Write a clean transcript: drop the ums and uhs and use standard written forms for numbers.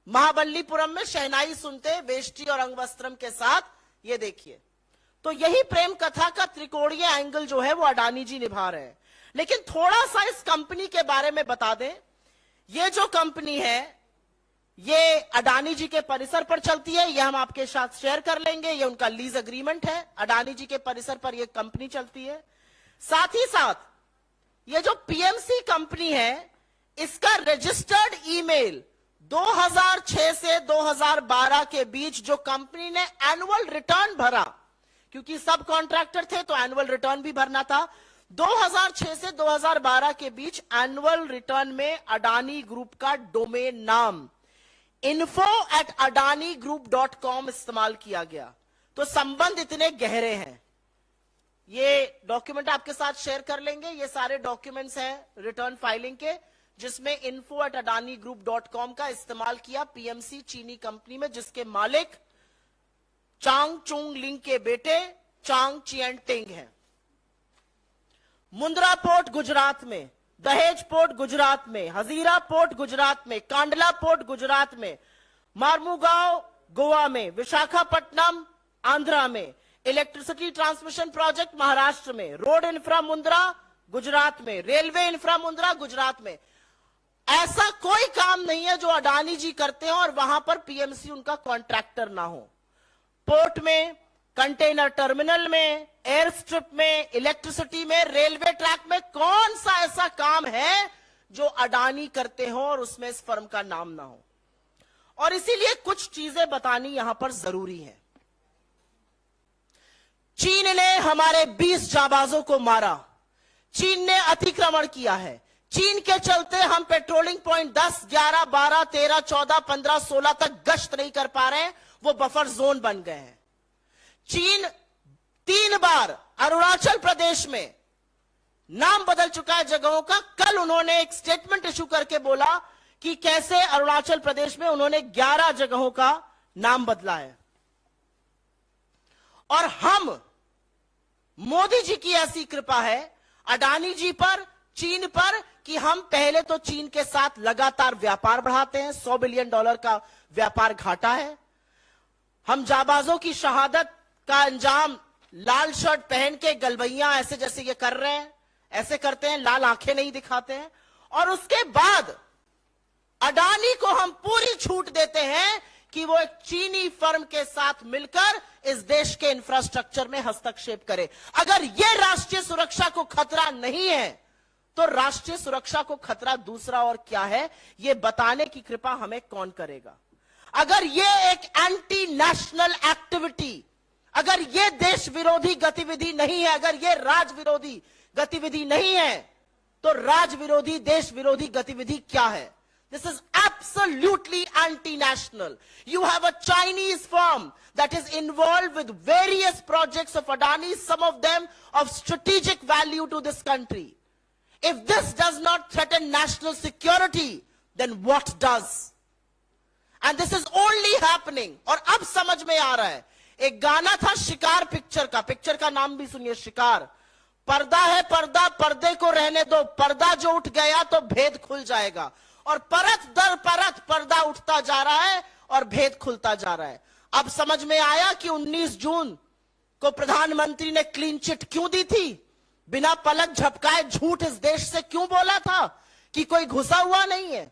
महाबलीपुरम में शहनाई सुनते वेष्टी और अंगवस्त्रम के साथ। ये देखिए, तो यही प्रेम कथा का त्रिकोणीय एंगल जो है वो अडानी जी निभा रहे हैं। लेकिन थोड़ा सा इस कंपनी के बारे में बता दें। ये जो कंपनी है ये अडानी जी के परिसर पर चलती है, ये हम आपके साथ शेयर कर लेंगे। ये उनका लीज एग्रीमेंट है, अडानी जी के परिसर पर ये कंपनी चलती है। साथ ही साथ ये जो पीएमसी कंपनी है इसका रजिस्टर्ड ईमेल 2006 से 2012 के बीच जो कंपनी ने एनुअल रिटर्न भरा, क्योंकि सब कॉन्ट्रैक्टर थे तो एनुअल रिटर्न भी भरना था, 2006 से 2012 के बीच एनुअल रिटर्न में अडानी ग्रुप का डोमेन नाम info@adanigroup.com इस्तेमाल किया गया। तो संबंध इतने गहरे हैं। ये डॉक्यूमेंट आपके साथ शेयर कर लेंगे। ये सारे डॉक्यूमेंट्स हैं रिटर्न फाइलिंग के, जिसमें info@adanigroup.com का इस्तेमाल किया पीएमसी चीनी कंपनी में, जिसके मालिक चांग चुंग लिंग के बेटे चांग चियनटिंग हैं। मुंद्रा पोर्ट गुजरात में, दहेज पोर्ट गुजरात में, हजीरा पोर्ट गुजरात में, कांडला पोर्ट गुजरात में, मार्मुगांव गोवा में, विशाखापट्टनम आंध्रा में, इलेक्ट्रिसिटी ट्रांसमिशन प्रोजेक्ट महाराष्ट्र में, रोड इंफ्रा मुंद्रा गुजरात में, रेलवे इंफ्रा मुंद्रा गुजरात में। ऐसा कोई काम नहीं है जो अडानी जी करते हो और वहां पर पीएमसी उनका कॉन्ट्रैक्टर ना हो। पोर्ट में, कंटेनर टर्मिनल में, एयर स्ट्रिप में, इलेक्ट्रिसिटी में, रेलवे ट्रैक में कौन सा ऐसा काम है जो अडानी करते हो और उसमें इस फर्म का नाम ना हो। और इसीलिए कुछ चीजें बतानी यहां पर जरूरी है। चीन ने हमारे 20 जाबाजों को मारा, चीन ने अतिक्रमण किया है, चीन के चलते हम पेट्रोलिंग पॉइंट 10, 11, 12, 13, 14, 15, 16 तक गश्त नहीं कर पा रहे हैं, वो बफर जोन बन गए हैं। चीन 3 बार अरुणाचल प्रदेश में नाम बदल चुका है जगहों का। कल उन्होंने एक स्टेटमेंट इशू करके बोला कि कैसे अरुणाचल प्रदेश में उन्होंने 11 जगहों का नाम बदला है। और हम, मोदी जी की ऐसी कृपा है अडानी जी पर, चीन पर, कि हम पहले तो चीन के साथ लगातार व्यापार बढ़ाते हैं। $100 बिलियन का व्यापार घाटा है। हम जाबाजों की शहादत का अंजाम लाल शर्ट पहन के गलबैया ऐसे जैसे ये कर रहे हैं, ऐसे करते हैं, लाल आंखें नहीं दिखाते हैं। और उसके बाद अडानी को हम पूरी छूट देते हैं कि वो एक चीनी फर्म के साथ मिलकर इस देश के इंफ्रास्ट्रक्चर में हस्तक्षेप करे। अगर ये राष्ट्रीय सुरक्षा को खतरा नहीं है तो राष्ट्रीय सुरक्षा को खतरा दूसरा और क्या है, ये बताने की कृपा हमें कौन करेगा। अगर ये एक एंटी नेशनल एक्टिविटी, अगर ये देश विरोधी गतिविधि नहीं है, अगर ये राज विरोधी गतिविधि नहीं है, तो राज विरोधी, देश विरोधी गतिविधि क्या है? This is absolutely anti-national. You have a Chinese firm that is involved with various projects of Adani, some of them of strategic value to this country. If this does not threaten national security, then what does? And this is only happening. और अब समझ में आ रहा है। एक गाना था शिकार पिक्चर का नाम भी सुनिए, शिकार। पर्दा है पर्दा, पर्दे को रहने दो, पर्दा जो उठ गया तो भेद खुल जाएगा। और परत दर परत पर्दा उठता जा रहा है और भेद खुलता जा रहा है। अब समझ में आया कि 19 जून को प्रधानमंत्री ने क्लीन चिट क्यों दी थी, बिना पलक झपकाए झूठ इस देश से क्यों बोला था कि कोई घुसा हुआ नहीं है।